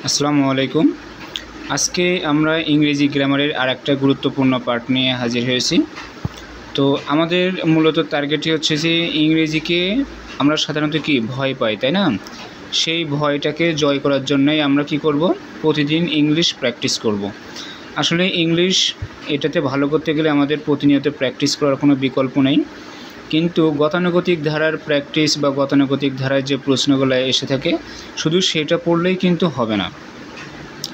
আসসালামু আলাইকুম। আজকে আমরা ইংরেজি গ্রামারের আরেকটা গুরুত্বপূর্ণ পার্ট নিয়ে হাজির হয়েছি। তো আমাদের মূলত টার্গেটই হচ্ছে যে ইংরেজিকে আমরা সাধারণত ভয় পাই, তাই না? সেই ভয়টাকে জয় করার জন্যই আমরা করব, প্রতিদিন ইংলিশ প্র্যাকটিস করব। আসলে ইংলিশ এটাতে ভালো করতে গেলে আমাদের প্রতিনিয়ত প্র্যাকটিস করার কোনো বিকল্প নেই। কিন্তু গতানুগতিক ধারার প্র্যাকটিস বা গতানুগতিক ধারায় যে প্রশ্নগুলো এসে থাকে শুধু সেটা পড়লেই কিন্তু হবে না।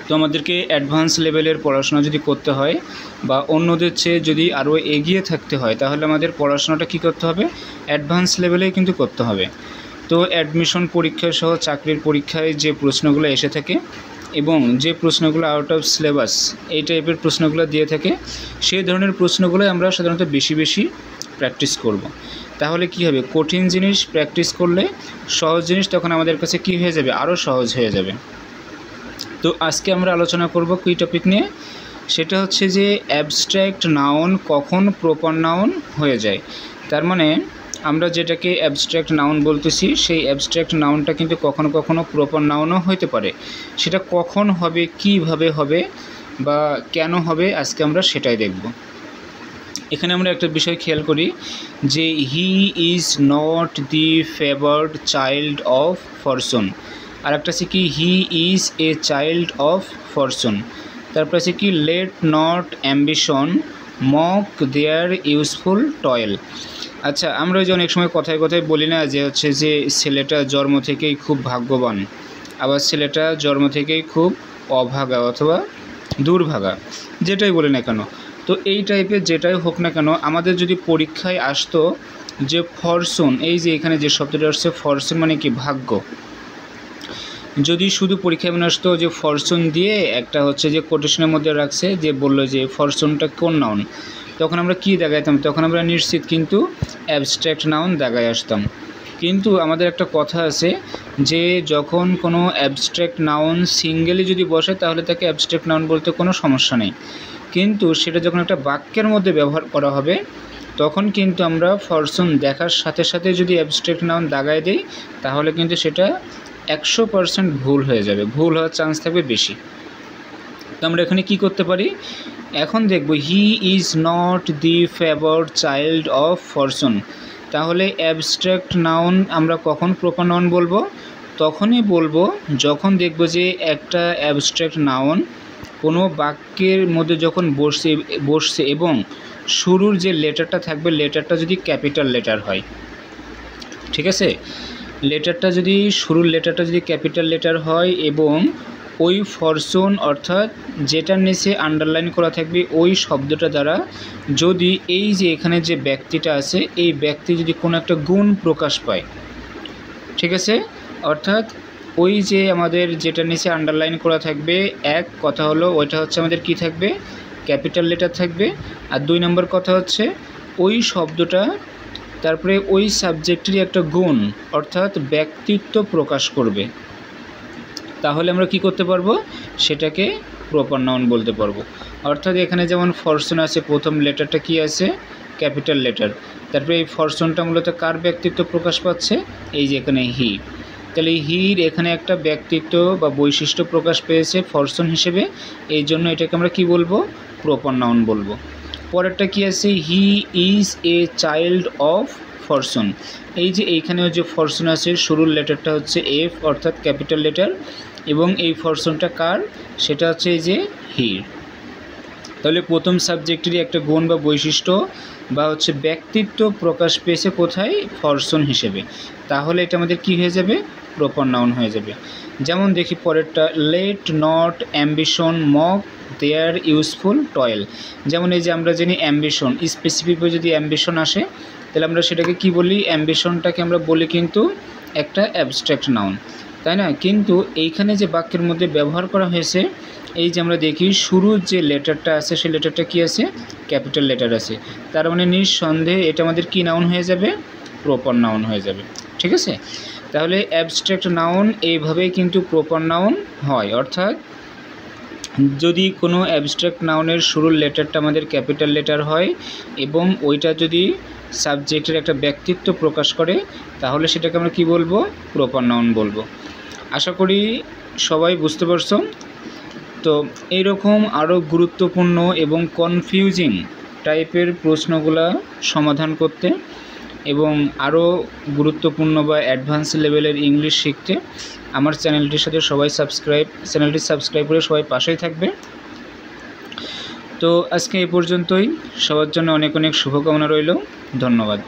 তো আমাদেরকে অ্যাডভান্স লেভেলের পড়াশোনা যদি করতে হয় বা অন্যদের চেয়ে যদি আরও এগিয়ে থাকতে হয়, তাহলে আমাদের পড়াশোনাটা করতে হবে, অ্যাডভান্স লেভেলেই কিন্তু করতে হবে। তো অ্যাডমিশন পরীক্ষা সহ চাকরির পরীক্ষায় যে প্রশ্নগুলো এসে থাকে এবং যে প্রশ্নগুলো আউট অফ সিলেবাস এই টাইপের প্রশ্নগুলো দিয়ে থাকে, সেই ধরনের প্রশ্নগুলোই আমরা সাধারণত বেশি প্র্যাকটিস করব। তাহলে কি হবে, কঠিন জিনিস প্র্যাকটিস করলে সহজ জিনিস তখন আমাদের কাছে হয়ে যাবে, আরও সহজ হয়ে যাবে। তো আজকে আমরা আলোচনা করব কি টপিক নিয়ে, সেটা হচ্ছে যে অ্যাবস্ট্র্যাক্ট নাউন কখন প্রপার নাউন হয়ে যায়। তার মানে আমরা যেটাকে অ্যাবস্ট্র্যাক্ট নাউন বলতেছি, সেই অ্যাবস্ট্র্যাক্ট নাউনটা কিন্তু কখনো কখনো প্রপার নাউনও হতে পারে। সেটা কখন হবে, কিভাবে হবে বা কেন হবে, আজকে আমরা সেটাই দেখব। এখানে আমরা একটা বিষয় খেয়াল করি যে he is not the favoured child of fortune, আর একটা আছে he is a child of fortune. তারপর আছে let not ambition mock their useful toil. আচ্ছা, আমরা যে অনেক সময় কথায় কথায় বলি না যে হচ্ছে যে ছেলেটা জন্ম থেকেই খুব ভাগ্যবান, আবার ছেলেটা জন্ম থেকেই খুব অভাগা অথবা দুর্ভাগা, যেটাই বলি না কেন। তো এই টাইপের যেটাই হোক না কেন, আমাদের যদি পরীক্ষায় আসতো যে ফরচুন, এই যে এখানে যে শব্দটা আসছে ফরচুন মানে ভাগ্য, যদি শুধু পরীক্ষায় মনে আসতো যে ফরচুন দিয়ে একটা হচ্ছে যে কোটেশনের মধ্যে রাখছে যে বললো যে ফরচুনটা কোন নাউন, তখন আমরা দেখাইতাম, তখন আমরা নিশ্চিত কিন্তু অ্যাবস্ট্র্যাক্ট নাউন দেখায় আসতাম। কিন্তু আমাদের একটা কথা আছে যে যখন কোনো অ্যাবস্ট্র্যাক্ট নাউন সিঙ্গেলি যদি বসে তাহলে তাকে অ্যাবস্ট্র্যাক্ট নাউন বলতে কোনো সমস্যা নেই, কিন্তু সেটা যখন একটা বাক্যের মধ্যে ব্যবহার করা হবে তখন কিন্তু আমরা ফরচুন দেখার সাথে সাথে যদি অ্যাবস্ট্র্যাক্ট নাউন দাগায় দিই তাহলে কিন্তু সেটা 100% ভুল হয়ে যাবে, ভুল হওয়ার চান্স থাকবে বেশি। তো আমরা এখানে করতে পারি, এখন দেখব হি is not the favoured child of Fortune. তাহলে অ্যাবস্ট্র্যাক্ট নাউন আমরা কখন প্রপার নাউন বলবো, তখনই বলবো যখন দেখব যে একটা অ্যাবস্ট্র্যাক্ট নাউন কোনো বাক্যের মধ্যে যখন বসছে এবং শুরুর যে লেটারটা থাকবে লেটারটা যদি ক্যাপিটাল লেটার হয়, ঠিক আছে, শুরুর লেটারটা যদি ক্যাপিটাল লেটার হয় এবং ওই ফরচুন অর্থাৎ যেটার নিচে আন্ডারলাইন করা থাকবে ওই শব্দটা দ্বারা যদি এই যে এখানে যে ব্যক্তিটা আছে এই ব্যক্তি যদি কোনো একটা গুণ প্রকাশ পায়, ঠিক আছে, অর্থাৎ ওই যে আমাদের যেটা নিচে আন্ডারলাইন করা থাকবে, এক কথা হলো ওইটা হচ্ছে আমাদের থাকবে, ক্যাপিটাল লেটার থাকবে। আর 2 নম্বর কথা হচ্ছে ওই শব্দটা তারপরে ওই সাবজেক্টেরই একটা গুণ অর্থাৎ ব্যক্তিত্ব প্রকাশ করবে, তাহলে আমরা করতে পারবো, সেটাকে প্রপার নাউন বলতে পারবো। অর্থাৎ এখানে যেমন ফরচুন আছে, প্রথম লেটারটা আছে, ক্যাপিটাল লেটার, তারপরে এই ফরচুনটা মূলত কার ব্যক্তিত্ব প্রকাশ পাচ্ছে, এই যে এখানে হি, তাহলে হির এখানে একটা ব্যক্তিত্ব বা বৈশিষ্ট্য প্রকাশ পেয়েছে ফরচুন হিসেবে, এই জন্য এটাকে আমরা বলবো, প্রপার নাউন বলবো। পরেরটা আছে, he is a child of Fortune. এই যে এইখানেও যে ফরচুন আছে শুরুর লেটারটা হচ্ছে এফ অর্থাৎ ক্যাপিটাল লেটার, এবং এই ফরচুনটা কার, সেটা হচ্ছে এই যে হির। তাহলে প্রথম সাবজেক্টেরই একটা গুণ বা বৈশিষ্ট্য বা হচ্ছে ব্যক্তিত্ব প্রকাশ পেয়েছে কোথায়, ফরচুন হিসেবে, তাহলে এটা আমাদের হয়ে যাবে, প্রপার নাউন হয়ে যাবে। যেমন দেখি পরেরটা, let not ambition mock their useful toil. যেমন এই যে আমরা জানি অ্যাম্বিশন, স্পেসিফিকভাবে যদি অ্যাম্বিশন আসে তাহলে আমরা সেটাকে বলি, অ্যাম্বিশনটাকে আমরা বলি কিন্তু একটা অ্যাবস্ট্র্যাক্ট নাউন, তাই না? কিন্তু এইখানে যে বাক্যের মধ্যে ব্যবহার করা হয়েছে, এই যে আমরা দেখি শুরুর যে লেটারটা আছে সেই লেটারটা আছে, ক্যাপিটাল লেটার আছে, তার মানে নিঃসন্দেহে এটা আমাদের নাউন হয়ে যাবে, প্রপার নাউন হয়ে যাবে, ঠিক আছে। তাহলে অ্যাবস্ট্র্যাক্ট নাউন এইভাবেই কিন্তু প্রপার নাউন হয়, অর্থাৎ যদি কোনো অ্যাবস্ট্র্যাক্ট নাউনের শুরুর লেটারটা আমাদের ক্যাপিটাল লেটার হয় এবং ওইটা যদি সাবজেক্টের একটা ব্যক্তিত্ব প্রকাশ করে তাহলে সেটাকে আমরা বলবো, প্রপার নাউন বলবো। আশা করি সবাই বুঝতে পারছো। তো এইরকম আরও গুরুত্বপূর্ণ এবং কনফিউজিং টাইপের প্রশ্নগুলা সমাধান করতে এবং আরও গুরুত্বপূর্ণ বা অ্যাডভান্স লেভেলের ইংলিশ শিখতে আমার চ্যানেলটির সাথে সবাই চ্যানেলটি সাবস্ক্রাইব করে সবাই পাশেই থাকবে। তো আজকে এই পর্যন্তই। সবার জন্য অনেক অনেক শুভকামনা রইল। ধন্যবাদ।